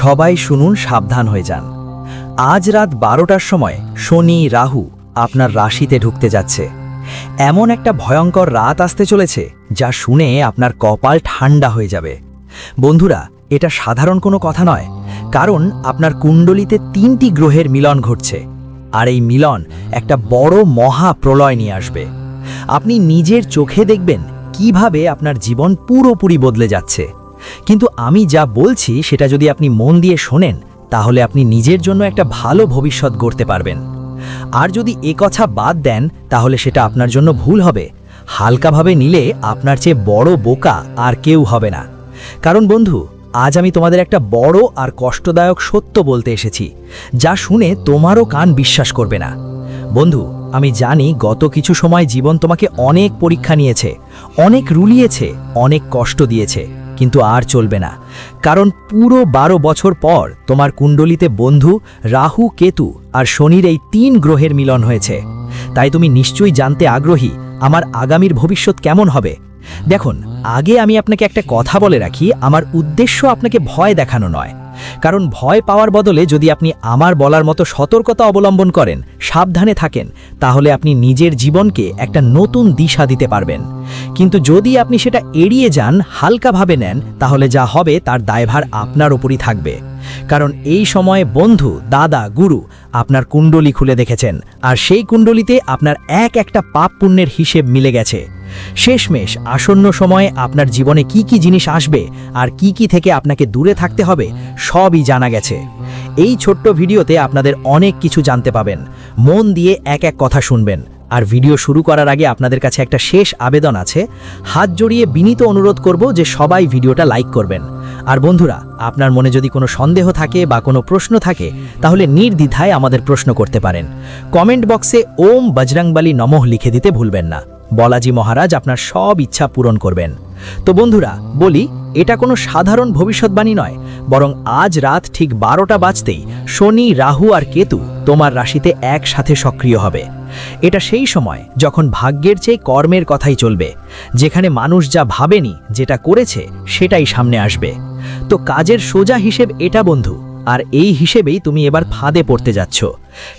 সবাই শুনুন, সাবধান হয়ে যান। আজ রাত 12টার সময় শনি রাহু আপনার রাশিতে ঢুকতে যাচ্ছে। এমন একটা ভয়ঙ্কর রাত আসতে চলেছে যা শুনে আপনার কপাল ঠান্ডা হয়ে যাবে। বন্ধুরা, এটা সাধারণ কোনো কথা নয়, কারণ আপনার কুণ্ডলিতে 3টি গ্রহের মিলন ঘটছে, আর এই মিলন একটা বড় মহা প্রলয় নিয়ে আসবে। আপনি নিজের চোখে দেখবেন কিভাবে আপনার জীবন পুরোপুরি বদলে যাচ্ছে। কিন্তু আমি যা বলছি সেটা যদি আপনি মন দিয়ে শোনেন, তাহলে আপনি নিজের জন্য একটা ভালো ভবিষ্যৎ গড়তে পারবেন। আর যদি এ কথা বাদ দেন, তাহলে সেটা আপনার জন্য ভুল হবে। হালকাভাবে নিলে আপনার চেয়ে বড় বোকা আর কেউ হবে না। কারণ বন্ধু, আজ আমি তোমাদের একটা বড় আর কষ্টদায়ক সত্য বলতে এসেছি, যা শুনে তোমারও কান বিশ্বাস করবে না। বন্ধু, আমি জানি গত কিছু সময় জীবন তোমাকে অনেক পরীক্ষা নিয়েছে, অনেক রুলিয়েছে, অনেক কষ্ট দিয়েছে, কিন্তু আর চলবে না। কারণ পুরো 12 বছর পর তোমার কুণ্ডলিতে বন্ধু, রাহু, কেতু আর শনির এই 3 গ্রহের মিলন হয়েছে। তাই তুমি নিশ্চয়ই জানতে আগ্রহী আমার আগামীর ভবিষ্যৎ কেমন হবে। দেখুন, আগে আমি আপনাকে একটা কথা বলে রাখি, আমার উদ্দেশ্য আপনাকে ভয় দেখানো নয়। কারণ ভয় পাওয়ার বদলে যদি আপনি আমার বলার মতো সতর্কতা অবলম্বন করেন, সাবধানে থাকেন, তাহলে আপনি নিজের জীবনকে একটা নতুন দিশা দিতে পারবেন। কিন্তু যদি আপনি সেটা এড়িয়ে যান, হালকাভাবে নেন, তাহলে যা হবে তার দায়ভার আপনার উপরই থাকবে। কারণ এই সময়ে বন্ধু, দাদা, গুরু আপনার কুণ্ডলী খুলে দেখেছেন, আর সেই কুণ্ডলিতে আপনার একটা পাপ পুণ্যের হিসেব মিলে গেছে। শেষমেশ আসন্ন সময়ে আপনার জীবনে কি কি জিনিস আসবে আর কি কি থেকে আপনাকে দূরে থাকতে হবে, সবই জানা গেছে। এই ছোট্ট ভিডিওতে আপনাদের অনেক কিছু জানতে পাবেন। মন দিয়ে এক এক কথা শুনবেন। আর ভিডিও শুরু করার আগে আপনাদের কাছে একটা শেষ আবেদন আছে। হাত জড়িয়ে বিনীত অনুরোধ করব যে সবাই ভিডিওটা লাইক করবেন। আর বন্ধুরা, আপনার মনে যদি কোনো সন্দেহ থাকে বা কোনো প্রশ্ন থাকে, তাহলে নির্দ্বিধায় আমাদের প্রশ্ন করতে পারেন। কমেন্ট বক্সে ওম বজরংবলী নমঃ লিখে দিতে ভুলবেন না। বলাজি মহারাজ আপনার সব ইচ্ছা পূরণ করবেন। তো বন্ধুরা, বলি, এটা কোনো সাধারণ ভবিষ্যৎবাণী নয়, বরং আজ রাত ঠিক 12টা বাজতেই শনি, রাহু আর কেতু তোমার রাশিতে একসাথে সক্রিয় হবে। এটা সেই সময় যখন ভাগ্যের চেয়ে কর্মের কথাই চলবে, যেখানে মানুষ যা ভাবেনি, যেটা করেছে সেটাই সামনে আসবে। তো কাজের সোজা হিসেব এটা বন্ধু, আর এই হিসেবেই তুমি এবার ফাঁদে পড়তে যাচ্ছ।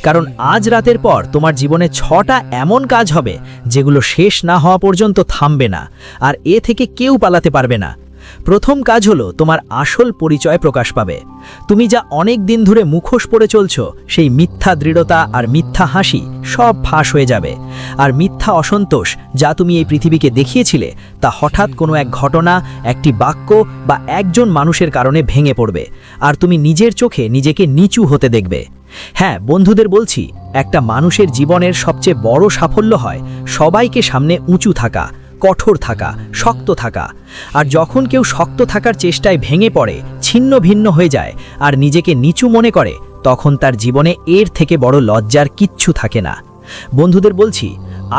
কারণ আজ রাতের পর তোমার জীবনে 6টা এমন কাজ হবে যেগুলো শেষ না হওয়া পর্যন্ত থামবে না, আর এ থেকে কেউ পালাতে পারবে না। প্রথম কাজ হলো তোমার আসল পরিচয় প্রকাশ পাবে। তুমি যা অনেক দিন ধরে মুখোশ পরে চলছো, সেই মিথ্যা দৃঢ়তা আর মিথ্যা হাসি সব ফাঁস হয়ে যাবে। আর মিথ্যা অসন্তোষ যা তুমি এই পৃথিবীকে দেখিয়েছিলে, তা হঠাৎ কোনো এক ঘটনা, একটি বাক্য বা একজন মানুষের কারণে ভেঙে পড়বে, আর তুমি নিজের চোখে নিজেকে নিচু হতে দেখবে। হ্যাঁ বন্ধুদের বলছি, একটা মানুষের জীবনের সবচেয়ে বড় সাফল্য হয় সবাইকে সামনে উঁচু থাকা, কঠোর থাকা, শক্ত থাকা। আর যখন কেউ শক্ত থাকার চেষ্টায় ভেঙে পড়ে, ছিন্ন ভিন্ন হয়ে যায় আর নিজেকে নিচু মনে করে, তখন তার জীবনে এর থেকে বড় লজ্জার কিচ্ছু থাকে না। বন্ধুদের বলছি,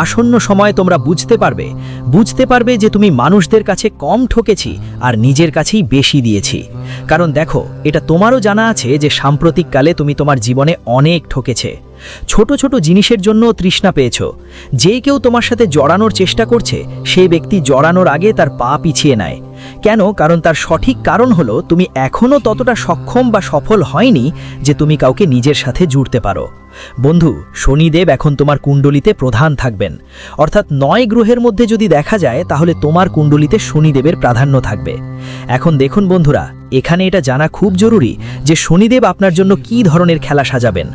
আসন্ন সময়ে তোমরা বুঝতে পারবে যে তুমি মানুষদের কাছে কম ঠকেছি আর নিজের কাছেই বেশি দিয়েছি। কারণ দেখো, এটা তোমারও জানা আছে যে সাম্প্রতিককালে তুমি তোমার জীবনে অনেক ঠকেছে। ছোট ছোট জিনিসের জন্য তৃষ্ণা পেয়েছ। যে কেউ তোমার সাথে জড়ানোর চেষ্টা করছে, সেই ব্যক্তি জড়ানোর আগে তার পা পিছিয়ে নেয়। কেন? কারণ তার সঠিক কারণ হলো তুমি এখনও ততটা সক্ষম বা সফল হয়নি যে তুমি কাউকে নিজের সাথে জুড়তে পারো। বন্ধু, শনিদেব এখন তোমার কুণ্ডলিতে প্রধান থাকবেন। অর্থাৎ 9 গ্রহের মধ্যে যদি দেখা যায়, তাহলে তোমার কুণ্ডলিতে শনিদেবের প্রাধান্য থাকবে। এখন দেখুন বন্ধুরা, এখানে এটা জানা খুব জরুরি যে শনিদেব আপনার জন্য কী ধরনের খেলা সাজাবেন।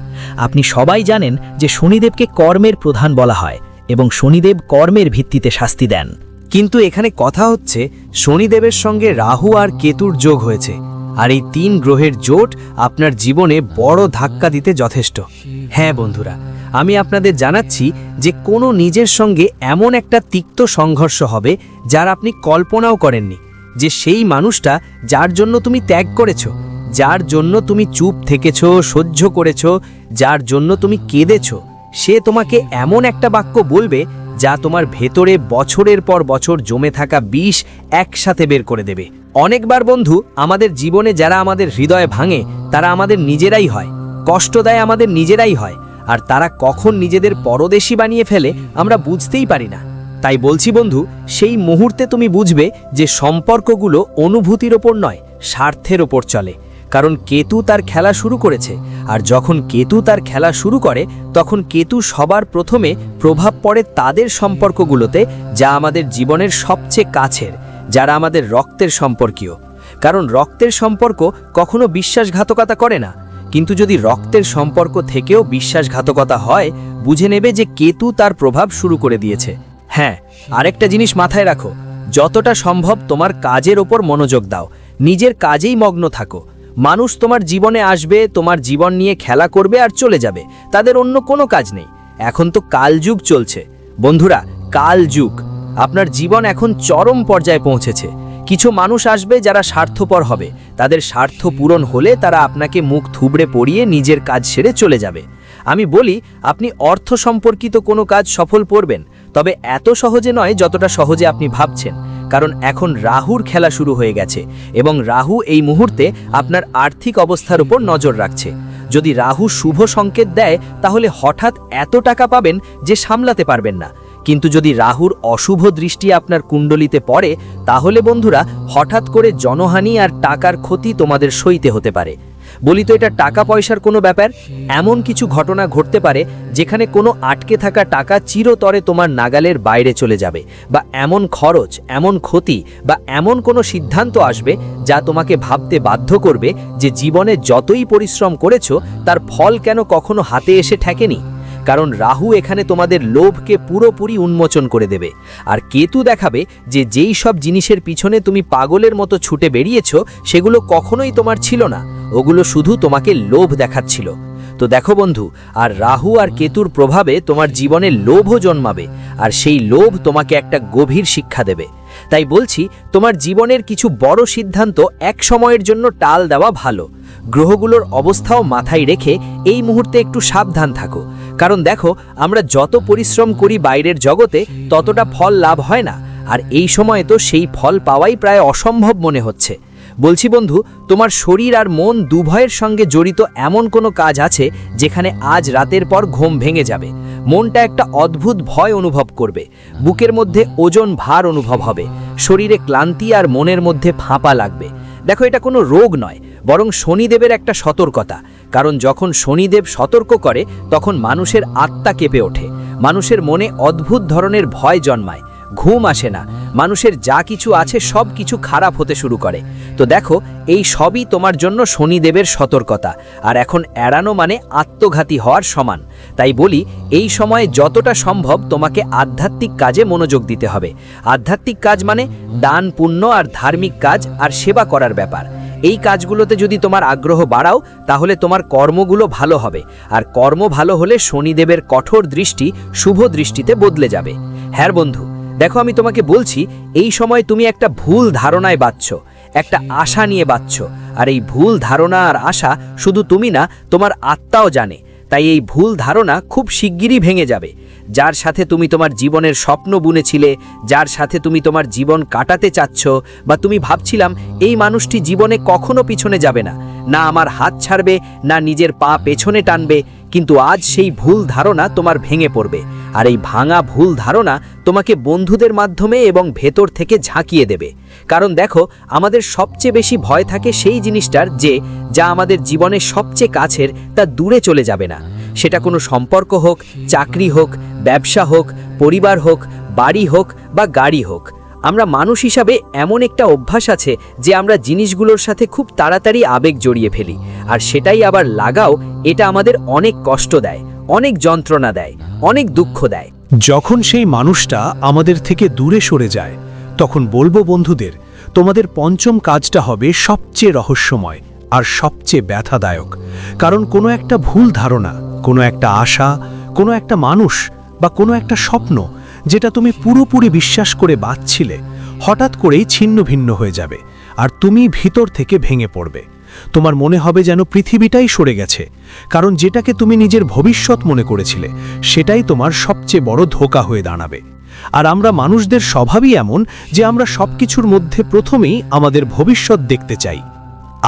আপনি সবাই জানেন যে শনিদেবকে কর্মের প্রধান বলা হয় এবং শনিদেব কর্মের ভিত্তিতে শাস্তি দেন। কিন্তু এখানে কথা হচ্ছে, শনিদেবের সঙ্গে রাহু আর কেতুর যোগ হয়েছে, আর এই 3 গ্রহের জোট আপনার জীবনে বড় ধাক্কা দিতে যথেষ্ট। হ্যাঁ বন্ধুরা, আমি আপনাদের জানাচ্ছি যে কোনো নিজের সঙ্গে এমন একটা তিক্ত সংঘর্ষ হবে যার আপনি কল্পনাও করেননি। যে সেই মানুষটা যার জন্য তুমি ত্যাগ করেছ, যার জন্য তুমি চুপ থেকেছ, সহ্য করেছ, যার জন্য তুমি কেঁদেছ, সে তোমাকে এমন একটা বাক্য বলবে যা তোমার ভেতরে বছরের পর বছর জমে থাকা বিষ একসাথে বের করে দেবে। অনেকবার বন্ধু, আমাদের জীবনে যারা আমাদের হৃদয় ভাঙে, তারা আমাদের নিজেরাই হয়। কষ্ট দেয় আমাদের নিজেরাই হয়, আর তারা কখন নিজেদের পরদেশী বানিয়ে ফেলে আমরা বুঝতেই পারি না। তাই বলছি বন্ধু, সেই মুহূর্তে তুমি বুঝবে যে সম্পর্কগুলো অনুভূতির ওপর নয়, স্বার্থের ওপর চলে। কারণ কেতু তার খেলা শুরু করেছে, আর যখন কেতু তার খেলা শুরু করে তখন কেতু সবার প্রথমে প্রভাব পড়ে তাদের সম্পর্কগুলোতে যা আমাদের জীবনের সবচেয়ে কাছের, যারা আমাদের রক্তের সম্পর্কীয়। কারণ রক্তের সম্পর্ক কখনো বিশ্বাসঘাতকতা করে না, কিন্তু যদি রক্তের সম্পর্ক থেকেও বিশ্বাসঘাতকতা হয়, বুঝে নেবে যে কেতু তার প্রভাব শুরু করে দিয়েছে। হ্যাঁ, আরেকটা জিনিস মাথায় রাখো, যতটা সম্ভব তোমার কাজের ওপর মনোযোগ দাও, নিজের কাজেই মগ্ন থাকো। মানুষ তোমার জীবনে আসবে, তোমার জীবন নিয়ে খেলা করবে আর চলে যাবে, তাদের অন্য কোনো কাজ নেই। এখন তো কালযুগ চলছে বন্ধুরা, কালযুগ। আপনার জীবন এখন চরম পর্যায়ে পৌঁছেছে। কিছু মানুষ আসবে যারা স্বার্থপর হবে, তাদের স্বার্থ পূরণ হলে তারা আপনাকে মুখ থুবড়ে পড়িয়ে নিজের কাজ সেরে চলে যাবে। আমি বলি, আপনি অর্থ সম্পর্কিত কোনো কাজ সফল করবেন, তবে এত সহজে নয় যতটা সহজে আপনি ভাবছেন। কারণ এখন রাহুর খেলা শুরু হয়ে গেছে এবং রাহু এই মুহূর্তে আপনার আর্থিক অবস্থার উপর নজর রাখছে। যদি রাহু শুভ সংকেত দেয় তাহলে হঠাৎ এত টাকা পাবেন যে সামলাতে পারবেন না, কিন্তু যদি রাহুর অশুভ দৃষ্টি আপনার কুণ্ডলিতে পড়ে তাহলে বন্ধুরা হঠাৎ করে জনহানি আর টাকার ক্ষতি তোমাদের সইতে হতে পারে। বলি তো, এটা টাকা পয়সার কোনো ব্যাপার, এমন কিছু ঘটনা ঘটতে পারে যেখানে কোনো আটকে থাকা টাকা চিরতরে তোমার নাগালের বাইরে চলে যাবে, বা এমন খরচ, এমন ক্ষতি বা এমন কোনো সিদ্ধান্ত আসবে যা তোমাকে ভাবতে বাধ্য করবে যে জীবনে যতই পরিশ্রম করেছো তার ফল কেন কখনো হাতে এসে ঠেকেনি। কারণ রাহু এখানে তোমাদের লোভকে পুরোপুরি উন্মোচন করে দেবে, আর কেতু দেখাবে যে যেই সব জিনিসের পিছনে তুমি পাগলের মতো ছুটে বেরিয়েছ সেগুলো কখনোই তোমার ছিল না, ওগুলো শুধু তোমাকে লোভ দেখাচ্ছিল। তো দেখো বন্ধু, আর রাহু আর কেতুর প্রভাবে তোমার জীবনে লোভও জন্মাবে, আর সেই লোভ তোমাকে একটা গভীর শিক্ষা দেবে। তাই বলছি, তোমার জীবনের কিছু বড় সিদ্ধান্ত এক সময়ের জন্য টাল দেওয়া ভালো। গ্রহগুলোর অবস্থাও মাথায় রেখে এই মুহূর্তে একটু সাবধান থাকো। কারণ দেখো, আমরা যত পরিশ্রম করি বাইরের জগতে ততটা ফল লাভ হয় না, আর এই সময়ে তো সেই ফল পাওয়াই প্রায় অসম্ভব মনে হচ্ছে। বলছি বন্ধু, তোমার শরীর আর মন দুভয়ের সঙ্গে জড়িত এমন কোনো কাজ আছে যেখানে আজ রাতের পর ঘুম ভেঙে যাবে। মনটা একটা অদ্ভুত ভয় অনুভব করবে, বুকের মধ্যে ওজন ভার অনুভব হবে, শরীরে ক্লান্তি আর মনের মধ্যে ফাঁপা লাগবে। দেখো, এটা কোনো রোগ নয়, বরং শনিদেবের একটা সতর্কতা। কারণ যখন শনিদেব সতর্ক করে তখন মানুষের আত্মা কেঁপে ওঠে, মানুষের মনে অদ্ভুত ধরনের ভয় জন্মায়, ঘুম আসে না, মানুষের যা কিছু আছে সব কিছু খারাপ হতে শুরু করে। তো দেখো, এই সবই তোমার জন্য শনিদেবের সতর্কতা, আর এখন এড়ানো মানে আত্মঘাতী হওয়ার সমান। তাই বলি, এই সময়ে যতটা সম্ভব তোমাকে আধ্যাত্মিক কাজে মনোযোগ দিতে হবে। আধ্যাত্মিক কাজ মানে দান, পুণ্য আর ধার্মিক কাজ আর সেবা করার ব্যাপার। এই কাজগুলোতে যদি তোমার আগ্রহ বাড়াও তাহলে তোমার কর্মগুলো ভালো হবে, আর কর্ম ভালো হলে শনিদেবের কঠোর দৃষ্টি শুভ দৃষ্টিতে বদলে যাবে। হ্যাঁ বন্ধু, দেখো, আমি তোমাকে বলছি, এই সময় তুমি একটা ভুল ধারণায় বাঁচছ, একটা আশা নিয়ে বাঁচছ, আর এই ভুল ধারণা আর আশা শুধু তুমি না, তোমার আত্মাও জানে। তাই এই ভুল ধারণা খুব শিগগিরই ভেঙে যাবে। যার সাথে তুমি তোমার জীবনের স্বপ্ন বুনেছিলে, যার সাথে তুমি তোমার জীবন কাটাতে চাচ্ছ, বা তুমি ভাবছিলাম এই মানুষটি জীবনে কখনো পিছনে যাবে না, না আমার হাত ছাড়বে, না নিজের পা পেছনে টানবে, কিন্তু আজ সেই ভুল ধারণা তোমার ভেঙে পড়বে। আর এই ভাঙা ভুল ধারণা তোমাকে বন্ধুদের মাধ্যমে এবং ভেতর থেকে ঝাঁকিয়ে দেবে। কারণ দেখো, আমাদের সবচেয়ে বেশি ভয় থাকে সেই জিনিসটার যা আমাদের জীবনের সবচেয়ে কাছের তা দূরে চলে যাবে না। সেটা কোনো সম্পর্ক হোক, চাকরি হোক, ব্যবসা হোক, পরিবার হোক, বাড়ি হোক বা গাড়ি হোক। আমরা মানুষ হিসাবে এমন একটা অভ্যাস আছে যে আমরা জিনিসগুলোর সাথে খুব তাড়াতাড়ি আবেগ জড়িয়ে ফেলি, আর সেটাই আবার লাগাও, এটা আমাদের অনেক কষ্ট দেয়, অনেক যন্ত্রণা দেয়, অনেক দুঃখ দেয়। যখন সেই মানুষটা আমাদের থেকে দূরে সরে যায় তখন বলবো বন্ধুদের, তোমাদের পঞ্চম কাজটা হবে সবচেয়ে রহস্যময় আর সবচেয়ে ব্যথাদায়ক। কারণ কোনো একটা ভুল ধারণা, কোনো একটা আশা, কোনো একটা মানুষ বা কোনো একটা স্বপ্ন যেটা তুমি পুরোপুরি বিশ্বাস করে বাঁচছিলে, হঠাৎ করেই ছিন্ন ভিন্ন হয়ে যাবে, আর তুমি ভিতর থেকে ভেঙে পড়বে। তোমার মনে হবে যেন পৃথিবীটাই সরে গেছে, কারণ যেটাকে তুমি নিজের ভবিষ্যৎ মনে করেছিলে সেটাই তোমার সবচেয়ে বড় ধোঁকা হয়ে দাঁড়াবে। আর আমরা মানুষদের স্বভাবই এমন যে আমরা সবকিছুর মধ্যে প্রথমেই আমাদের ভবিষ্যৎ দেখতে চাই।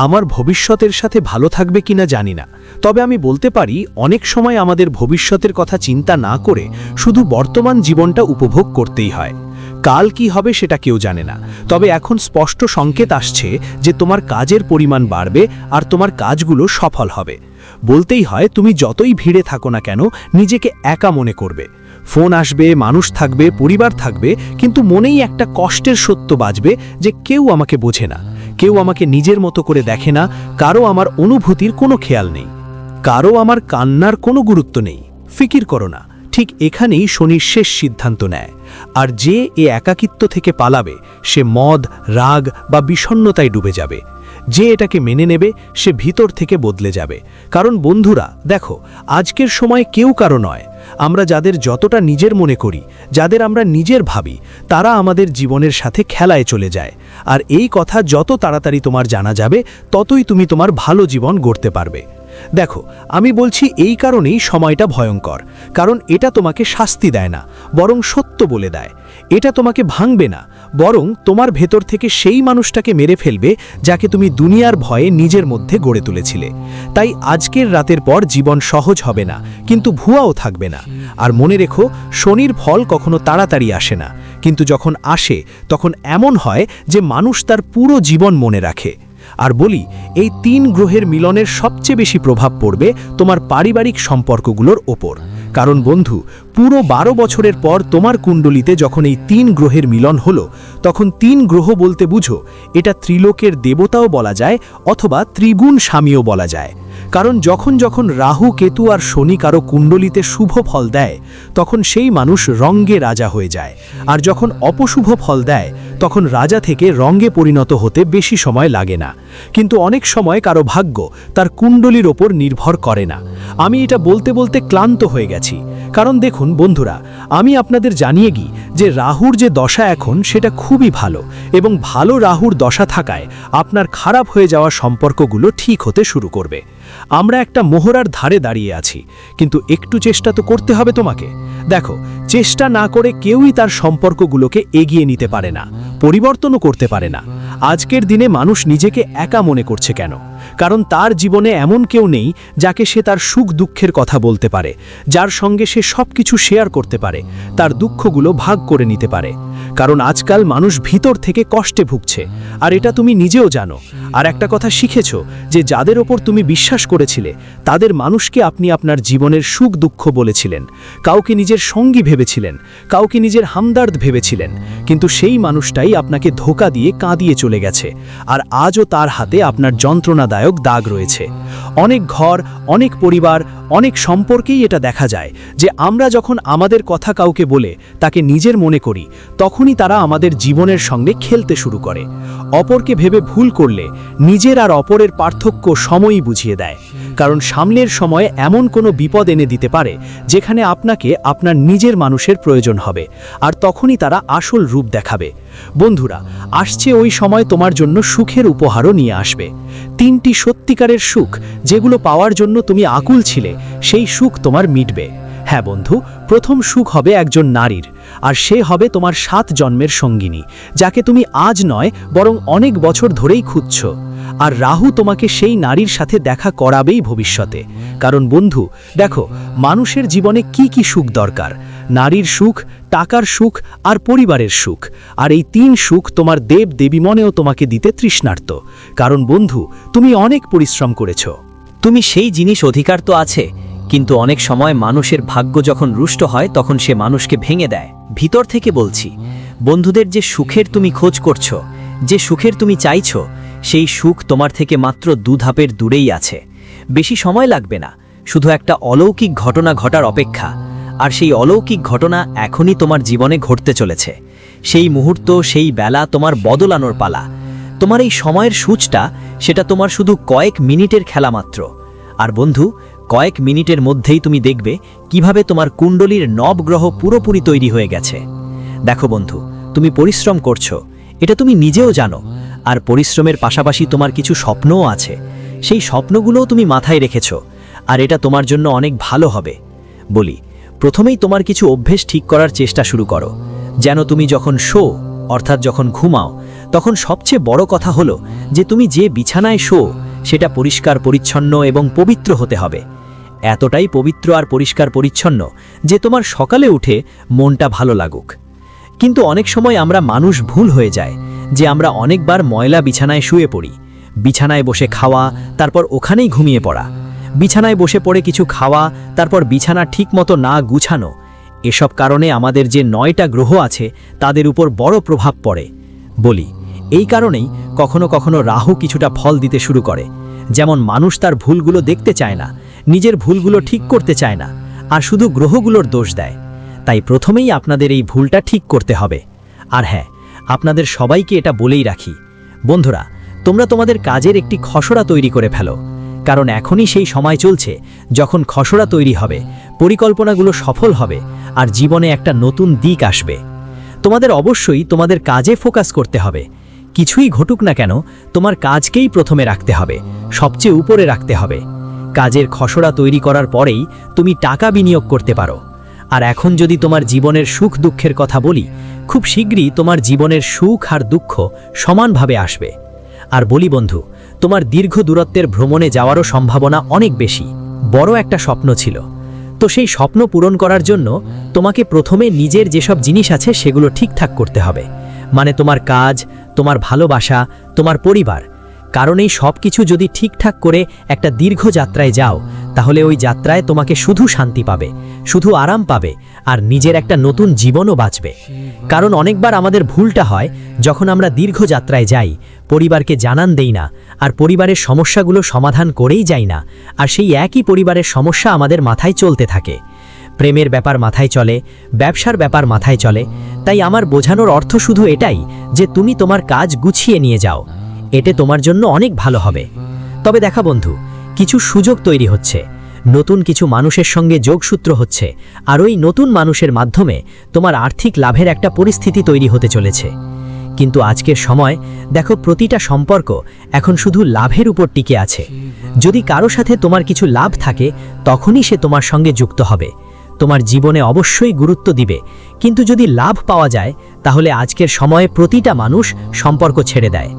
আমার ভবিষ্যতের সাথে ভালো থাকবে কিনা জানি না, তবে আমি বলতে পারি অনেক সময় আমাদের ভবিষ্যতের কথা চিন্তা না করে শুধু বর্তমান জীবনটা উপভোগ করতেই হয়। কাল কি হবে সেটা কেউ জানে না, তবে এখন স্পষ্ট সংকেত আসছে যে তোমার কাজের পরিমাণ বাড়বে আর তোমার কাজগুলো সফল হবে। বলতেই হয়, তুমি যতই ভিড়ে থাকো না কেন নিজেকে একা মনে করবে। ফোন আসবে, মানুষ থাকবে, পরিবার থাকবে, কিন্তু মনেই একটা কষ্টের সত্য বাজবে যে কেউ আমাকে বোঝে না, কেউ আমাকে নিজের মতো করে দেখে না, কারো আমার অনুভূতির কোনো খেয়াল নেই, কারো আমার কান্নার কোনো গুরুত্ব নেই। ফিকির করো না, ঠিক এখানেই শনির শেষ সিদ্ধান্ত নেয়। আর যে এ একাকিত্ব থেকে পালাবে সে মদ, রাগ বা বিষণ্ণতায় ডুবে যাবে। যে এটাকে মেনে নেবে সে ভিতর থেকে বদলে যাবে। কারণ বন্ধুরা দেখো, আজকের সময় কেউ কারো নয়। আমরা যাদের যতটা নিজের মনে করি, যাদের আমরা নিজের ভাবি, তারা আমাদের জীবনের সাথে খেলায় চলে যায়। আর এই কথা যত তাড়াতাড়ি তোমার জানা যাবে, ততই তুমি তোমার ভালো জীবন গড়তে পারবে। দেখো, আমি বলছি এই কারণেই সময়টা ভয়ঙ্কর, কারণ এটা তোমাকে শাস্তি দেয় না, বরং সত্য বলে দেয়। এটা তোমাকে ভাঙবে না, বরং তোমার ভেতর থেকে সেই মানুষটাকে মেরে ফেলবে যাকে তুমি দুনিয়ার ভয়ে নিজের মধ্যে গড়ে তুলেছিলে। তাই আজকের রাতের পর জীবন সহজ হবে না, কিন্তু ভুয়াও থাকবে না। আর মনে রেখো, শনির ফল কখনো তাড়াতাড়ি আসে না, কিন্তু যখন আসে তখন এমন হয় যে মানুষ তার পুরো জীবন মনে রাখে। আর বলি, এই 3 গ্রহের মিলনের সবচেয়ে বেশি প্রভাব পড়বে তোমার পারিবারিক সম্পর্কগুলোর ওপর। কারণ বন্ধু, পুরো 12 বছরের পর তোমার কুণ্ডলিতে যখন এই 3 গ্রহের মিলন হলো, তখন 3 গ্রহ বলতে বুঝো এটা ত্রিলোকের দেবতাও বলা যায়, অথবা ত্রিগুণ স্বামীও বলা যায়। কারণ যখন যখন রাহু, কেতু আর শনি কারো কুণ্ডলিতে শুভ ফল দেয়, তখন সেই মানুষ রঙ্গে রাজা হয়ে যায়। আর যখন অপশুভ ফল দেয়, তখন রাজা থেকে রঙ্গে পরিণত হতে বেশি সময় লাগে না। কিন্তু অনেক সময় কারো ভাগ্য তার কুণ্ডলির ওপর নির্ভর করে না। আমি এটা বলতে বলতে ক্লান্ত হয়ে গেছি। কারণ দেখুন বন্ধুরা, আমি আপনাদের জানিয়ে গিয়ে যে রাহুর যে দশা এখন সেটা খুবই ভালো, এবং ভালো রাহুর দশা থাকায় আপনার খারাপ হয়ে যাওয়া সম্পর্কগুলো ঠিক হতে শুরু করবে। আমরা একটা মোহরার ধারে দাঁড়িয়ে আছি, কিন্তু একটু চেষ্টা তো করতে হবে তোমাকে। দেখো, চেষ্টা না করে কেউই তার সম্পর্কগুলোকে এগিয়ে নিতে পারে না, পরিবর্তনও করতে পারে না। আজকের দিনে মানুষ নিজেকে একা মনে করছে কেন? কারণ তার জীবনে এমন কেউ নেই যাকে সে তার সুখ দুঃখের কথা বলতে পারে, যার সঙ্গে সে সবকিছু শেয়ার করতে পারে, তার দুঃখগুলো ভাগ করে নিতে পারে। কারণ আজকাল মানুষ ভিতর থেকে কষ্টে ভুগছে, আর এটা তুমি নিজেও জানো। আর একটা কথা শিখেছো যে যাদের ওপর তুমি বিশ্বাস করেছিলে, তাদের মানুষকে আপনি আপনার জীবনের সুখ দুঃখ বলেছিলেন, কাউকে নিজের সঙ্গী ভেবেছিলেন, কাউকে নিজের হামদর্দ ভেবেছিলেন, কিন্তু সেই মানুষটাই আপনাকে ধোঁকা দিয়ে কাঁদিয়ে চলে গেছে। আর আজও তার হাতে আপনার যন্ত্রণাদায়ক দাগ রয়েছে। অনেক ঘর, অনেক পরিবার, অনেক সম্পর্কেই এটা দেখা যায় যে আমরা যখন আমাদের কথা কাউকে বলে তাকে নিজের মনে করি, তখনই তারা আমাদের জীবনের সঙ্গে খেলতে শুরু করে। অপরকে ভেবে ভুল করলে নিজের আর অপরের পার্থক্য সময়ই বুঝিয়ে দেয়। কারণ সামনের সময়ে এমন কোনো বিপদ এনে দিতে পারে যেখানে আপনাকে আপনার নিজের মানুষের প্রয়োজন হবে, আর তখনই তারা আসল রূপ দেখাবে। বন্ধুরা, আসছে ওই সময় তোমার জন্য সুখের উপহারও নিয়ে আসবে। 3টি সত্যিকারের সুখ যেগুলো পাওয়ার জন্য তুমি আকুল ছিলে, সেই সুখ তোমার মিটবে। হ্যাঁ বন্ধু, প্রথম সুখ হবে একজন নারীর, আর সে হবে তোমার 7 জন্মের সঙ্গিনী, যাকে তুমি আজ নয় বরং অনেক বছর ধরেই খুঁজছো। আর রাহু তোমাকে সেই নারীর সাথে দেখা করাবেই ভবিষ্যতে। কারণ বন্ধু দেখো, মানুষের জীবনে কি কি সুখ দরকার? নারীর সুখ, টাকার সুখ আর পরিবারের সুখ। আর এই 3 সুখ তোমার দেব দেবী মনেও তোমাকে দিতে তৃষ্ণার্ত। কারণ বন্ধু, তুমি অনেক পরিশ্রম করেছো। তুমি সেই জিনিস অধিকার তো আছে, কিন্তু অনেক সময় মানুষের ভাগ্য যখন রুষ্ট হয় তখন সে মানুষকে ভেঙে দেয়। ভিতর থেকে বলছি, বন্ধুদের যে সুখের তুমি খোঁজ করছো, যে সুখের তুমি চাইছো, সেই সুখ তোমার থেকে মাত্র 2 ধাপের দূরেই আছে। বেশি সময় লাগবে না, শুধু একটা অলৌকিক ঘটনা ঘটার অপেক্ষা। আর সেই অলৌকিক ঘটনা এখনই তোমার জীবনে ঘটতে চলেছে। সেই মুহূর্ত, সেই বেলা তোমার বদলানোর পালা। তোমার এই সময়ের সূচটা, সেটা তোমার শুধু কয়েক মিনিটের খেলা মাত্র। আর বন্ধু, কয়েক মিনিটের মধ্যেই তুমি দেখবে কিভাবে তোমার কুণ্ডলীর নবগ্রহ পুরোপুরি তৈরি হয়ে গেছে। দেখো বন্ধু, তুমি পরিশ্রম করছো, এটা তুমি নিজেও জানো। আর পরিশ্রমের পাশাপাশি তোমার কিছু স্বপ্নও আছে। সেই স্বপ্নগুলোও তুমি মাথায় রেখেছো, আর এটা তোমার জন্য অনেক ভালো হবে। বলি, প্রথমেই তোমার কিছু অভ্যেস ঠিক করার চেষ্টা শুরু করো। যেন তুমি যখন শো, অর্থাৎ যখন ঘুমাও, তখন সবচেয়ে বড় কথা হলো যে তুমি যে বিছানায় শো সেটা পরিষ্কার পরিচ্ছন্ন এবং পবিত্র হতে হবে। এতটাই পবিত্র আর পরিষ্কার পরিচ্ছন্ন যে তোমার সকালে উঠে মনটা ভালো লাগুক। কিন্তু অনেক সময় আমরা মানুষ ভুল হয়ে যায় যে আমরা অনেকবার ময়লা বিছানায় শুয়ে পড়ি, বিছানায় বসে খাওয়া, তারপর ওখানেই ঘুমিয়ে পড়া, বিছানায় বসে পড়ে কিছু খাওয়া, তারপর বিছানা ঠিকমতো না গুছানো। এসব কারণে আমাদের যে 9টা গ্রহ আছে তাদের উপর বড় প্রভাব পড়ে। বলি, এই কারণেই কখনো কখনো রাহু কিছুটা ফল দিতে শুরু করে। যেমন মানুষ তার ভুলগুলো দেখতে চায় না, নিজের ভুলগুলো ঠিক করতে চায় না, আর শুধু গ্রহগুলোর দোষ দেয়। তাই প্রথমেই আপনাদের এই ভুলটা ঠিক করতে হবে। আর হ্যাঁ, আপনাদের সবাইকে এটা বলেই রাখি, বন্ধুরা, তোমরা তোমাদের কাজের একটি খসড়া তৈরি করে ফেলো, কারণ এখনই সেই সময় চলছে যখন খসড়া তৈরি হবে, পরিকল্পনাগুলো সফল হবে, আর জীবনে একটা নতুন দিক আসবে। তোমাদের অবশ্যই তোমাদের কাজে ফোকাস করতে হবে। কিছুই ঘটুক না কেন, তোমার কাজকেই প্রথমে রাখতে হবে, সবচেয়ে উপরে রাখতে হবে। কাজের খসড়া তৈরি করার পরেই তুমি টাকা বিনিয়োগ করতে পারো। আর এখন যদি তোমার জীবনের সুখ দুঃখের কথা বলি, খুব শীঘ্রই তোমার জীবনের সুখ আর দুঃখ সমানভাবে আসবে। আর বলি বন্ধু, তোমার দীর্ঘ দূরত্বের ভ্রমণে যাওয়ারও সম্ভাবনা অনেক বেশি। বড় একটা স্বপ্ন ছিল, তো সেই স্বপ্ন পূরণ করার জন্য তোমাকে প্রথমে নিজের যেসব জিনিস আছে সেগুলো ঠিকঠাক করতে হবে। মানে তোমার কাজ, তোমার ভালোবাসা, তোমার পরিবার। কারণ এই সব কিছু যদি ঠিকঠাক করে একটা দীর্ঘ যাত্রায় যাও, তাহলে ওই যাত্রায় তোমাকে শুধু শান্তি পাবে, শুধু আরাম পাবে, আর নিজের একটা নতুন জীবনও বাঁচবে। কারণ অনেকবার আমাদের ভুলটা হয় যখন আমরা দীর্ঘ যাত্রায় যাই, পরিবারকে জানান দেই না, আর পরিবারের সমস্যাগুলো সমাধান করেই যাই না, আর সেই একই পরিবারের সমস্যা আমাদের মাথায় চলতে থাকে। প্রেমের ব্যাপার মাথায় চলে, ব্যবসার ব্যাপার মাথায় চলে। তাই আমার বোঝানোর অর্থ শুধু এটাই যে তুমি তোমার কাজ গুছিয়ে নিয়ে যাও, এতে তোমার জন্য অনেক ভালো হবে। তবে দেখা বন্ধু, কিছু সুযোগ তৈরি হচ্ছে, নতুন কিছু মানুষের সঙ্গে যোগসূত্র হচ্ছে, আর ওই নতুন মানুষের মাধ্যমে তোমার আর্থিক লাভের একটা পরিস্থিতি তৈরি হতে চলেছে। কিন্তু আজকের সময় দেখো, প্রতিটা সম্পর্ক এখন শুধু লাভের উপর টিকে আছে। যদি কারো সাথে তোমার কিছু লাভ থাকে, তখনই সে তোমার সঙ্গে যুক্ত হবে, তোমার জীবনে অবশ্যই গুরুত্ব দিবে। কিন্তু যদি লাভ পাওয়া যায়, তাহলে আজকের সময়ে প্রতিটা মানুষ সম্পর্ক ছেড়ে দেয়।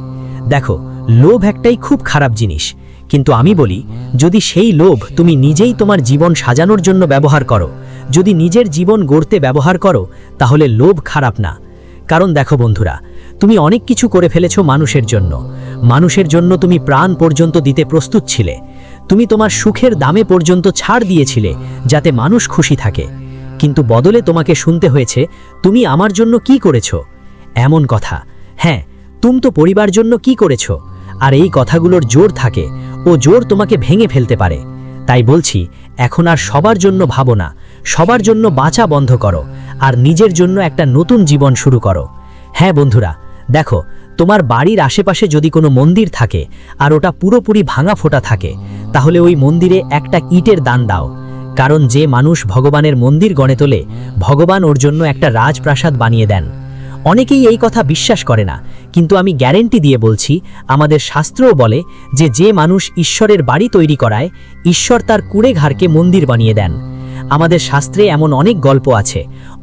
দেখো, লোভ একটাই খুব খারাপ জিনিস, কিন্তু আমি বলি, যদি সেই লোভ তুমি নিজেই তোমার জীবন সাজানোর জন্য ব্যবহার করো, যদি নিজের জীবন গড়তে ব্যবহার করো, তাহলে লোভ খারাপ না। কারণ দেখো বন্ধুরা, তুমি অনেক কিছু করে ফেলেছো মানুষের জন্য। মানুষের জন্য তুমি প্রাণ পর্যন্ত দিতে প্রস্তুত ছিলে। তুমি তোমার সুখের দামে পর্যন্ত ছাড় দিয়েছিলে যাতে মানুষ খুশি থাকে। কিন্তু বদলে তোমাকে শুনতে হয়েছে, তুমি আমার জন্য কি করেছো? এমন কথা। হ্যাঁ, তুমি তো পরিবার জন্য কি করেছো? আর এই কথাগুলোর জোর থাকে, ও জোর তোমাকে ভেঙে ফেলতে পারে। তাই বলছি, এখন আর সবার জন্য ভাবো না, সবার জন্য বাঁচা বন্ধ করো, আর নিজের জন্য একটা নতুন জীবন শুরু করো। হ্যাঁ বন্ধুরা, দেখো, তোমার বাড়ির আশেপাশে যদি কোনো মন্দির থাকে আর ওটা পুরোপুরি ভাঙা ফোটা থাকে, তাহলে ওই মন্দিরে একটা ইটের দান দাও। কারণ যে মানুষ ভগবানের মন্দির গড়ে তোলে, ভগবান ওর জন্য একটা রাজপ্রাসাদ বানিয়ে দেন। অনেকেই এই কথা বিশ্বাস করে না, কিন্তু আমি গ্যারেন্টি দিয়ে বলছি, আমাদের শাস্ত্রও বলে যে যে মানুষ ঈশ্বরের বাড়ি তৈরি করায়, ঈশ্বর তার কুড়েঘাড়কে মন্দির বানিয়ে দেন। আমাদের শাস্ত্রে এমন অনেক গল্প আছে,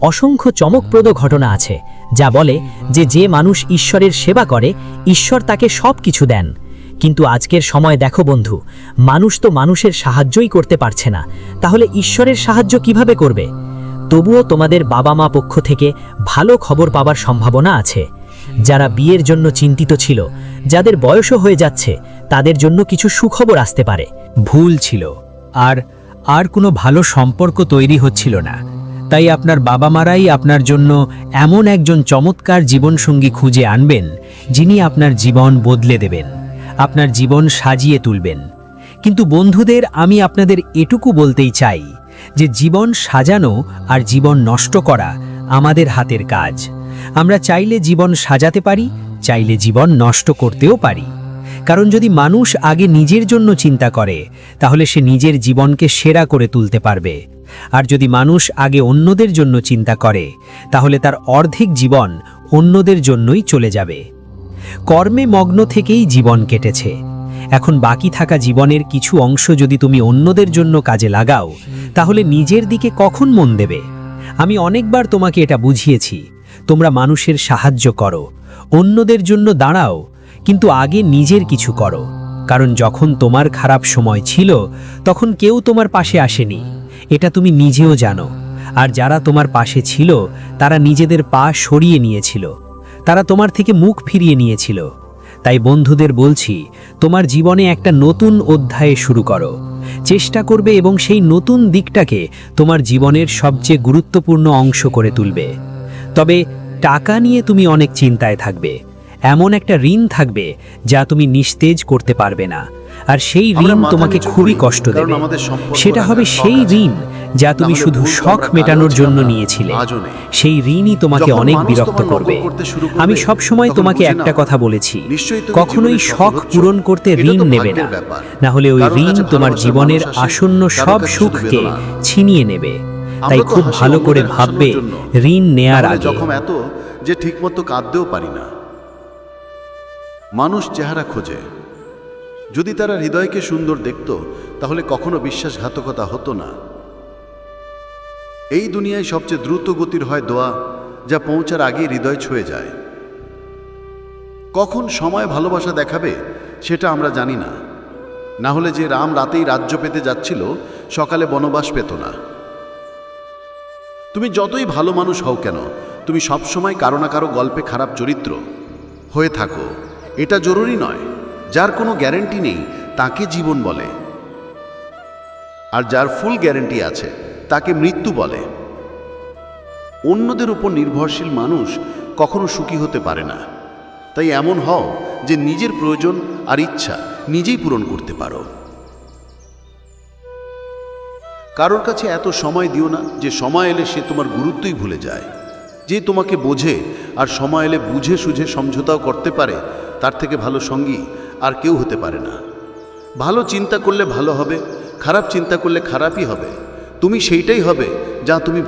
অসংখ্য চমকপ্রদ ঘটনা আছে, যা বলে যে যে মানুষ ঈশ্বরের সেবা করে, ঈশ্বর তাকে সব কিছু দেন। কিন্তু আজকের সময় দেখো বন্ধু, মানুষ তো মানুষের সাহায্যই করতে পারছে না, তাহলে ঈশ্বরের সাহায্য কিভাবে করবে? তবুও তোমাদের বাবা মা পক্ষ থেকে ভালো খবর পাবার সম্ভাবনা আছে। যারা বিয়ের জন্য চিন্তিত ছিল, যাদের বয়সও হয়ে যাচ্ছে, তাদের জন্য কিছু সুখবর আসতে পারে। ভুল ছিল, আর কোনো ভালো সম্পর্ক তৈরি হচ্ছিল না। তাই আপনার বাবা মারাই আপনার জন্য এমন একজন চমৎকার জীবনসঙ্গী খুঁজে আনবেন, যিনি আপনার জীবন বদলে দেবেন, আপনার জীবন সাজিয়ে তুলবেন। কিন্তু বন্ধুদের, আমি আপনাদের এটুকু বলতেই চাই যে জীবন সাজানো আর জীবন নষ্ট করা আমাদের হাতের কাজ। আমরা চাইলে জীবন সাজাতে পারি, চাইলে জীবন নষ্ট করতেও পারি। কারণ যদি মানুষ আগে নিজের জন্য চিন্তা করে, তাহলে সে নিজের জীবনকে সেরা করে তুলতে পারবে। আর যদি মানুষ আগে অন্যদের জন্য চিন্তা করে, তাহলে তার অর্ধেক জীবন অন্যদের জন্যই চলে যাবে। কর্মে মগ্ন থেকেই জীবন কেটেছে, এখন বাকি থাকা জীবনের কিছু অংশ যদি তুমি অন্যদের জন্য কাজে লাগাও, তাহলে নিজের দিকে কখন মন দেবে? আমি অনেকবার তোমাকে এটা বুঝিয়েছি, তোমরা মানুষের সাহায্য করো, অন্যদের জন্য দাঁড়াও, কিন্তু আগে নিজের কিছু করো। কারণ যখন তোমার খারাপ সময় ছিল, তখন কেউ তোমার পাশে আসেনি, এটা তুমি নিজেও জানো। আর যারা তোমার পাশে ছিল তারা নিজেদের পা সরিয়ে নিয়েছিল, তারা তোমার থেকে মুখ ফিরিয়ে নিয়েছিল। তাই বন্ধুদের বলছি, তোমার জীবনে একটা নতুন অধ্যায়ে শুরু করো, চেষ্টা করবে এবং সেই নতুন দিকটাকে তোমার জীবনের সবচেয়ে গুরুত্বপূর্ণ অংশ করে তুলবে। তবে টাকা নিয়ে তুমি অনেক চিন্তায় থাকবে, এমন একটা ঋণ থাকবে যা তুমি নিস্তেজ করতে পারবে না, আর সেই ঋণ তোমাকে খুবই কষ্ট দেবে। সেটা হবে সেই ঋণ যা তুমি শুধু শখ মেটানোর জন্য নিয়েছিলে। সেই ঋণই তোমাকে অনেক বিরক্ত করবে। আমি সব সময় তোমাকে একটা কথা বলেছি, কখনোই শখ পূরণ করতে ঋণ নেবে না, না হলে ওই ঋণ তোমার জীবনের আসন্ন সব সুখকে ছিনিয়ে নেবে। তাই খুব ভালো করে ভাববে ঋণ নেয়ার আগে। যখন এত যে ঠিকমতো কাঁদতেও পারি না। মানুষ চেহারা খোঁজে, যদি তারা হৃদয়কে সুন্দর দেখত তাহলে কখনো বিশ্বাসঘাতকতা হতো না। এই দুনিয়ায় সবচেয়ে দ্রুত গতির হয় দোয়া, যা পৌঁছার আগে হৃদয় ছুঁয়ে যায়। কখন সময় ভালোবাসা দেখাবে সেটা আমরা জানি না। না হলে যে রাম রাতেই রাজ্য পেতে যাচ্ছিল, সকালে বনবাস পেত না। তুমি যতই ভালো মানুষ হও কেন, তুমি সবসময় কারো না কারো গল্পে খারাপ চরিত্র হয়ে থাকো, এটা জরুরি নয়। যার কোনো গ্যারেন্টি নেই তাকে জীবন বলে, আর যার ফুল গ্যারেন্টি আছে তাকে মৃত্যু বলে। অন্যদের উপর নির্ভরশীল মানুষ কখনো সুখী হতে পারে না। তাই এমন হও যে নিজের প্রয়োজন আর ইচ্ছা নিজেই পূরণ করতে পারো। কারোর কাছে এত সময় দিও না যে সময় এলে সে তোমার গুরুত্বই ভুলে যায়। যে তোমাকে বোঝে আর সময় এলে বুঝে সুঝে সমঝোতাও করতে পারে, তার থেকে ভালো সঙ্গী আর কেউ হতে পারে না। ভালো চিন্তা করলে ভালো হবে, খারাপ চিন্তা করলে খারাপই হবে। তুমি সেইটাই হবে যা তুমি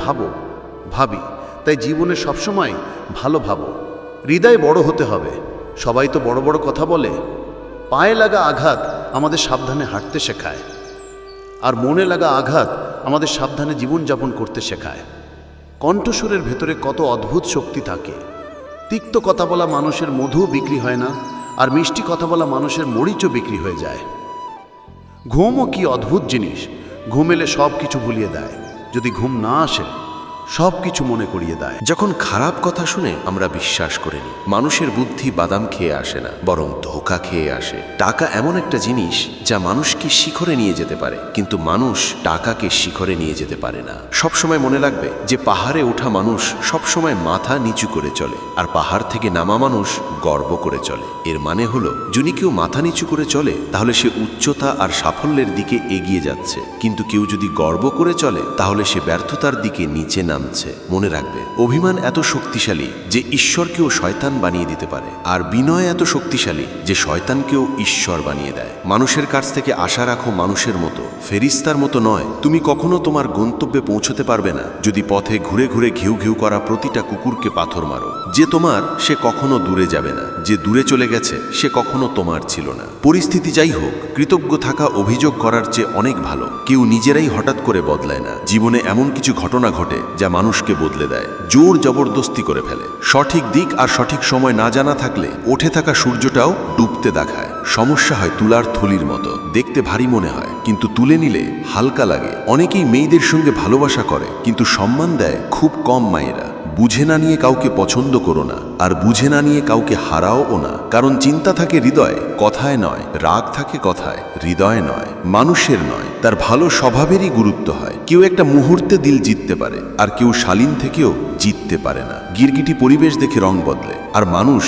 ভাবি। তাই জীবনে সবসময় ভালো ভাবো, হৃদয় বড় হতে হবে। সবাই তো বড় বড় কথা বলে। পায়ে লাগা আঘাত আমাদের সাবধানে হাঁটতে শেখায়, আর মনে লাগা আঘাত আমাদের সাবধানে জীবনযাপন করতে শেখায়। কণ্ঠস্বরের ভেতরে কত অদ্ভুত শক্তি থাকে। তিক্ত কথা বলা মানুষের মধু বিক্রি হয় না, আর মিষ্টি কথা বলা মানুষের মরিচও বিক্রি হয়ে যায়। ঘুমও কি অদ্ভুত জিনিস। ঘুম এলে সব কিছু ভুলিয়ে দেয়, যদি ঘুম না আসে সব কিছু মনে করিয়ে দেয়। যখন খারাপ কথা শুনে আমরা বিশ্বাস করে নিই। মানুষের বুদ্ধি বাদাম খেয়ে আসে না, বরং ধোঁকা খেয়ে আসে। টাকা এমন একটা জিনিস যা মানুষকে শিখরে নিয়ে যেতে পারে, কিন্তু মানুষ টাকাকে শিখরে নিয়ে যেতে পারে না। সবসময় মনে রাখবে যে পাহাড়ে ওঠা মানুষ সবসময় মাথা নিচু করে চলে, আর পাহাড় থেকে নামা মানুষ গর্ব করে চলে। এর মানে হলো, যদি কেউ মাথা নিচু করে চলে তাহলে সে উচ্চতা আর সাফল্যের দিকে এগিয়ে যাচ্ছে, কিন্তু কেউ যদি গর্ব করে চলে তাহলে সে ব্যর্থতার দিকে নিচে নামছে। মনে রাখবে, অভিমান এত শক্তিশালী যে ঈশ্বরকেও শয়তান বানিয়ে দিতে পারে, আর বিনয় এত শক্তিশালী যে শয়তানকেও ঈশ্বর বানিয়ে দেয়। মানুষের কাছ থেকে আশা রাখো মানুষের মতো, ফেরিস্তার মতো নয়। তুমি কখনো তোমার গন্তব্যে পৌঁছতে পারবে না যদি পথে ঘুরে ঘুরে ঘিউ ঘিউ করা প্রতিটা কুকুরকে পাথর মারো। যে তোমার, সে কখনো দূরে যাবে না। যে দূরে চলে গেছে সে কখনো তোমার ছিল না। পরিস্থিতি যাই হোক, কৃতজ্ঞ থাকা অভিযোগ করার চেয়ে অনেক ভালো। কেউ নিজেরাই হঠাৎ করে বদলায় না। জীবনে এমন কিছু ঘটনা ঘটে যা মানুষকে বদলে দেয়, জোর জবরদস্তি করে ফেলে। সঠিক দিক আর সঠিক সময় না জানা থাকলে ওঠে থাকা সূর্যটাও ডুবতে দেখায়। সমস্যা হয় তুলার থলির মতো, দেখতে ভারী মনে হয় কিন্তু তুলে নিলে হালকা লাগে। অনেকেই মেয়েদের সঙ্গে ভালোবাসা করে কিন্তু সম্মান দেয় খুব কম মায়েরা। বুঝে না নিয়ে কাউকে পছন্দ করো না, আর বুঝে না নিয়ে কাউকে হারাও না। কারণ চিন্তা থাকে হৃদয়ে, কথায় নয়। রাগ থাকে কথায়, হৃদয়ে নয়, মানুষের নয়। তার ভালো স্বভাবেরই গুরুত্ব হয়। কেউ একটা মুহূর্তে দিল জিততে পারে, আর কেউ শালীন থেকেও জিততে পারে না। গিরগিটি পরিবেশ দেখে রং বদলে, আর মানুষ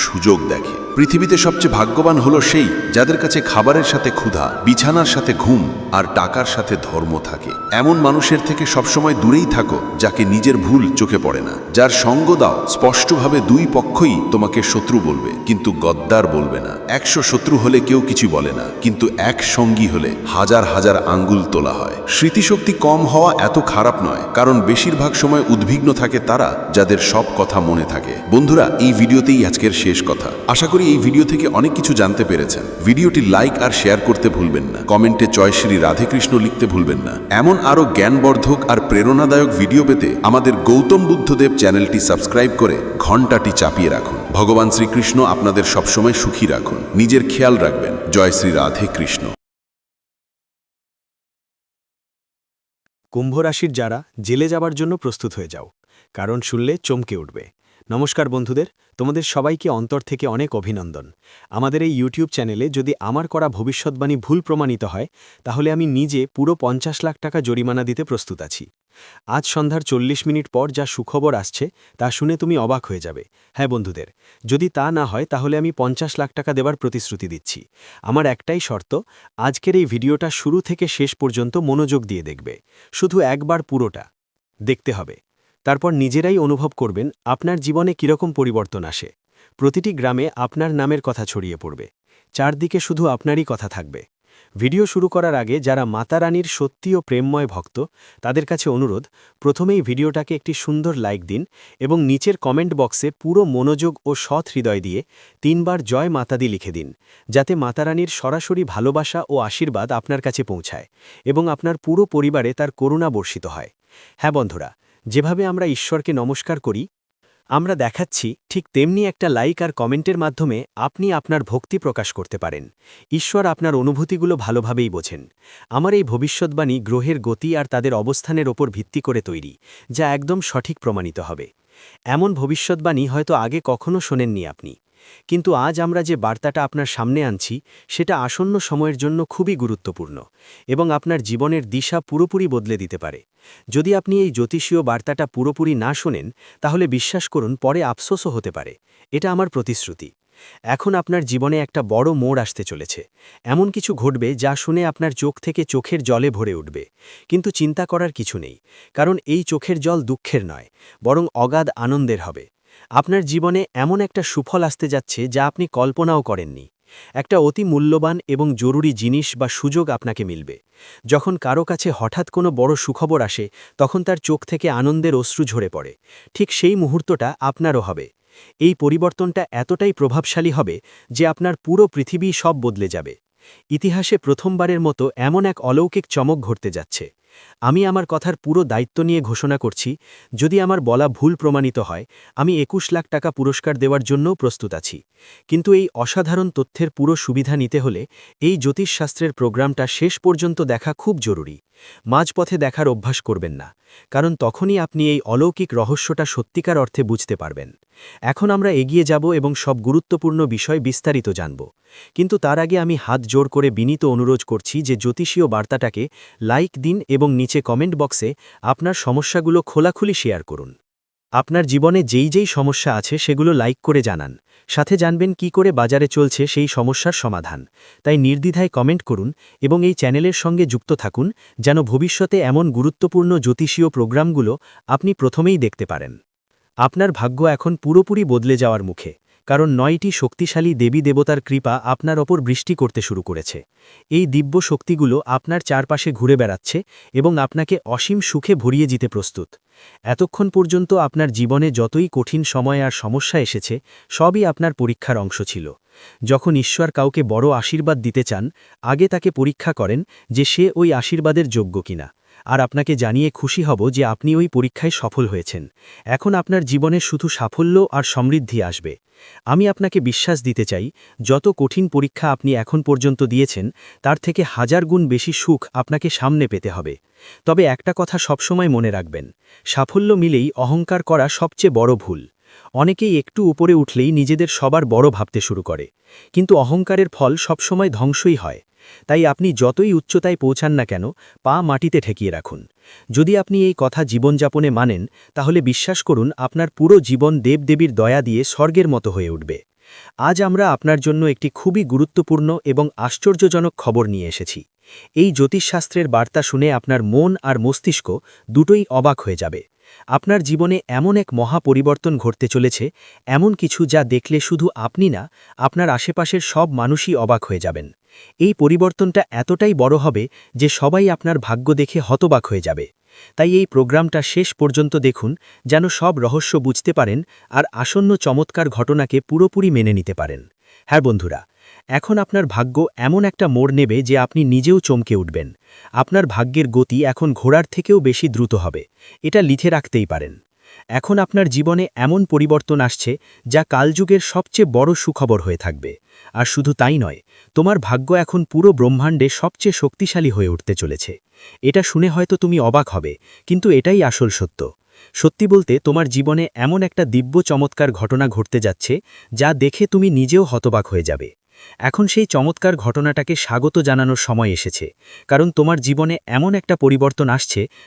সুযোগ দেখে। পৃথিবীতে সবচেয়ে ভাগ্যবান হলো সেই যাদের কাছে খাবারের সাথে ক্ষুধা, বিছানার সাথে ঘুম, আর টাকার সাথে ধর্ম থাকে। এমন মানুষের থেকে সবসময় দূরেই থাকো যাকে নিজের ভুল চোখে পড়ে না। যার সঙ্গ দাও স্পষ্টভাবে দুই পক্ষই তোমাকে শত্রু বলবে, কিন্তু গদ্দার বলবে না। 100 শত্রু হলে কেউ কিছু বলে না, কিন্তু এক সঙ্গী হলে হাজার হাজার আঙ্গুল তোলা হয়। স্মৃতিশক্তি কম হওয়া এত খারাপ নয়, কারণ বেশিরভাগ সময় উদ্বিগ্ন থাকে তারা যাদের সব কথা মনে থাকে। বন্ধুরা, এই ভিডিওতেই আজকের শেষ কথা। আশা করি এই ভিডিও থেকে অনেক কিছু জানতে পেরেছেন। ভিডিওটি লাইক আর শেয়ার করতে ভুলবেন না। কমেন্টে জয় শ্রী রাধে কৃষ্ণ লিখতে ভুলবেন না। এমন আরো জ্ঞানবর্ধক আর প্রেরণাদায়ক ভিডিও পেতে আমাদের গৌতম বুদ্ধদেব চ্যানেলটি সাবস্ক্রাইব করে ঘন্টাটি চাপিয়ে রাখুন। ভগবান শ্রীকৃষ্ণ আপনাদের সবসময় সুখী রাখুন। নিজের খেয়াল রাখবেন। জয় শ্রী রাধে কৃষ্ণ। কুম্ভ রাশির যারা জেলে যাবার জন্য প্রস্তুত হয়ে যাও, কারণ শুনলে চমকে উঠবে। নমস্কার বন্ধুদের, তোমাদের সবাইকে অন্তর থেকে অনেক অভিনন্দন। আমাদের এই ইউটিউব চ্যানেলে যদি আমার করা ভবিষ্যৎবাণী ভুল প্রমাণিত হয়, তাহলে আমি নিজে পুরো 50 লাখ টাকা জরিমানা দিতে প্রস্তুত আছি। আজ সন্ধ্যার 40 মিনিট পর যা সুখবর আসছে তা শুনে তুমি অবাক হয়ে যাবে। হ্যাঁ বন্ধুদের, যদি তা না হয় তাহলে আমি 50 লাখ টাকা দেবার প্রতিশ্রুতি দিচ্ছি। আমার একটাই শর্ত, আজকের এই ভিডিওটা শুরু থেকে শেষ পর্যন্ত মনোযোগ দিয়ে দেখবে। শুধু একবার পুরোটা দেখতে হবে, তারপর নিজেরাই অনুভব করবেন আপনার জীবনে কীরকম পরিবর্তন আসে। প্রতিটি গ্রামে আপনার নামের কথা ছড়িয়ে পড়বে, চারদিকে শুধু আপনারই কথা থাকবে। ভিডিও শুরু করার আগে যারা মাতা রানীর সত্যি ও প্রেমময় ভক্ত, তাদের কাছে অনুরোধ, প্রথমেই ভিডিওটাকে একটি সুন্দর লাইক দিন এবং নিচের কমেন্ট বক্সে পুরো মনোযোগ ও সৎ হৃদয় দিয়ে 3 বার জয় মাতাদি লিখে দিন, যাতে মাতা রানীর সরাসরি ভালোবাসা ও আশীর্বাদ আপনার কাছে পৌঁছায় এবং আপনার পুরো পরিবারে তার করুণা বর্ষিত হয়। হ্যাঁ বন্ধুরা, যেভাবে আমরা ঈশ্বরকে নমস্কার করি, আমরা দেখাচ্ছি ঠিক তেমনি একটা লাইক আর কমেন্টের মাধ্যমে আপনি আপনার ভক্তি প্রকাশ করতে পারেন। ঈশ্বর আপনার অনুভূতিগুলো ভালোভাবেই বোঝেন। আমার এই ভবিষ্যৎবাণী গ্রহের গতি আর তাদের অবস্থানের ওপর ভিত্তি করে তৈরি, যা একদম সঠিক প্রমাণিত হবে। এমন ভবিষ্যৎবাণী হয়তো আগে কখনো শোনেননি আপনি, কিন্তু আজ আমরা যে বার্তাটা আপনার সামনে আনছি সেটা আসন্ন সময়ের জন্য খুবই গুরুত্বপূর্ণ এবং আপনার জীবনের দিশা পুরোপুরি বদলে দিতে পারে। যদি আপনি এই জ্যোতিষীয় বার্তাটা পুরোপুরি না শোনেন, তাহলে বিশ্বাস করুন পরে আফসোসও হতে পারে। এটা আমার প্রতিশ্রুতি। এখন আপনার জীবনে একটা বড় মোড় আসতে চলেছে। এমন কিছু ঘটবে যা শুনে আপনার চোখ থেকে চোখের জলে ভরে উঠবে। কিন্তু চিন্তা করার কিছু নেই, কারণ এই চোখের জল দুঃখের নয়, বরং অগাধ আনন্দের হবে। আপনার জীবনে এমন একটা সুফল আসতে যাচ্ছে যা আপনি কল্পনাও করেননি। একটা অতি মূল্যবান এবং জরুরি জিনিস বা সুযোগ আপনাকে মিলবে। যখন কারো কাছে হঠাৎ কোনো বড় সুখবর আসে, তখন তার চোখ থেকে আনন্দের অশ্রু ঝরে পড়ে। ঠিক সেই মুহূর্তটা আপনারও হবে। এই পরিবর্তনটা এতটাই প্রভাবশালী হবে যে আপনার পুরো পৃথিবী সব বদলে যাবে। ইতিহাসে প্রথমবারের মতো এমন এক অলৌকিক চমক ঘটতে যাচ্ছে। আমি আমার কথার পুরো দায়িত্ব নিয়ে ঘোষণা করছি, যদি আমার বলা ভুল প্রমাণিত হয়, আমি 21 লাখ টাকা পুরস্কার দেওয়ার জন্যও প্রস্তুত আছি। কিন্তু এই অসাধারণ তথ্যের পুরো সুবিধা নিতে হলে এই জ্যোতিষশাস্ত্রের প্রোগ্রামটা শেষ পর্যন্ত দেখা খুব জরুরি। মাঝপথে দেখার অভ্যাস করবেন না, কারণ তখনই আপনি এই অলৌকিক রহস্যটা সত্যিকার অর্থে বুঝতে পারবেন। এখন আমরা এগিয়ে যাব এবং সব গুরুত্বপূর্ণ বিষয় বিস্তারিত জানব। কিন্তু তার আগে আমি হাত জোড় করে বিনীত অনুরোধ করছি যে জ্যোতিষীয় বার্তাটাকে লাইক দিন এবং নিচে কমেন্ট বক্সে আপনার সমস্যাগুলো খোলাখুলি শেয়ার করুন। আপনার জীবনে যেই সমস্যা আছে সেগুলো লাইক করে জানান, সাথে জানবেন কি করে বাজারে চলছে সেই সমস্যার সমাধান। তাই নির্দ্বিধায় কমেন্ট করুন এবং এই চ্যানেলের সঙ্গে যুক্ত থাকুন, যেন ভবিষ্যতে এমন গুরুত্বপূর্ণ জ্যোতিষীয় প্রোগ্রামগুলো আপনি প্রথমেই দেখতে পারেন। আপনার ভাগ্য এখন পুরোপুরি বদলে যাওয়ার মুখে, কারণ 9টি শক্তিশালী দেবী দেবতার কৃপা আপনার ওপর বৃষ্টি করতে শুরু করেছে। এই দিব্য শক্তিগুলো আপনার চারপাশে ঘুরে বেড়াচ্ছে এবং আপনাকে অসীম সুখে ভরিয়ে দিতে প্রস্তুত। এতক্ষণ পর্যন্ত আপনার জীবনে যতই কঠিন সময় আর সমস্যা এসেছে, সবই আপনার পরীক্ষার অংশ ছিল। যখন ঈশ্বর কাউকে বড় আশীর্বাদ দিতে চান, আগে তাকে পরীক্ষা করেন যে সে ওই আশীর্বাদের যোগ্য কিনা। আর আপনাকে জানিয়ে খুশি হব যে আপনি ওই পরীক্ষায় সফল হয়েছেন। এখন আপনার জীবনে শুধু সাফল্য আর সমৃদ্ধি আসবে। আমি আপনাকে বিশ্বাস দিতে চাই, যত কঠিন পরীক্ষা আপনি এখন পর্যন্ত দিয়েছেন, তার থেকে 1000 গুণ বেশি সুখ আপনাকে সামনে পেতে হবে। তবে একটা কথা সবসময় মনে রাখবেন, সাফল্য মিলেই অহংকার করা সবচেয়ে বড় ভুল। অনেকেই একটু উপরে উঠলেই নিজেদের সবার বড় ভাবতে শুরু করে, কিন্তু অহংকারের ফল সবসময় ধ্বংসই হয়। তাই আপনি যতই উচ্চতায় পৌঁছান না কেন, পা মাটিতে ঠেকিয়ে রাখুন। যদি আপনি এই কথা জীবনযাপনে মানেন, তাহলে বিশ্বাস করুন আপনার পুরো জীবন দেবদেবীর দয়া দিয়ে স্বর্গের মতো হয়ে উঠবে। আজ আমরা আপনার জন্য একটি খুবই গুরুত্বপূর্ণ এবং আশ্চর্যজনক খবর নিয়ে এসেছি। এই জ্যোতিষশাস্ত্রের বার্তা শুনে আপনার মন আর মস্তিষ্ক দুটোই অবাক হয়ে যাবে। আপনার জীবনে এমন এক মহা পরিবর্তন ঘটতে চলেছে, এমন কিছু যা দেখলে শুধু আপনি না, আপনার আশেপাশের সব মানুষই অবাক হয়ে যাবেন। এই পরিবর্তনটা এতটাই বড় হবে যে সবাই আপনার ভাগ্য দেখে হতবাক হয়ে যাবে। তাই এই প্রোগ্রামটা শেষ পর্যন্ত দেখুন, যেন সব রহস্য বুঝতে পারেন আর আসন্ন চমৎকার ঘটনাকে পুরোপুরি মেনে নিতে পারেন। হ্যাঁ বন্ধুরা, এখন আপনার ভাগ্য এমন একটা মোড় নেবে যে আপনি নিজেও চমকে উঠবেন। আপনার ভাগ্যের গতি এখন ঘোড়ার থেকেও বেশি দ্রুত হবে, এটা লিখে রাখতেই পারেন। এখন আপনার জীবনে এমন পরিবর্তন আসছে যা কালযুগের সবচেয়ে বড় সুখবর হয়ে থাকবে। আর শুধু তাই নয়, তোমার ভাগ্য এখন পুরো ব্রহ্মাণ্ডে সবচেয়ে শক্তিশালী হয়ে উঠতে চলেছে। এটা শুনে হয়তো তুমি অবাক হবে, কিন্তু এটাই আসল সত্য। সত্যি বলতে, তোমার জীবনে এমন একটা দিব্য চমৎকার ঘটনা ঘটতে যাচ্ছে যা দেখে তুমি নিজেও হতবাক হয়ে যাবে। এখন সেই চমৎকার ঘটনাটাকে স্বাগত জানানোর সময় এসেছে, কারণ তোমার জীবনে এমন একটা পরিবর্তন আসছে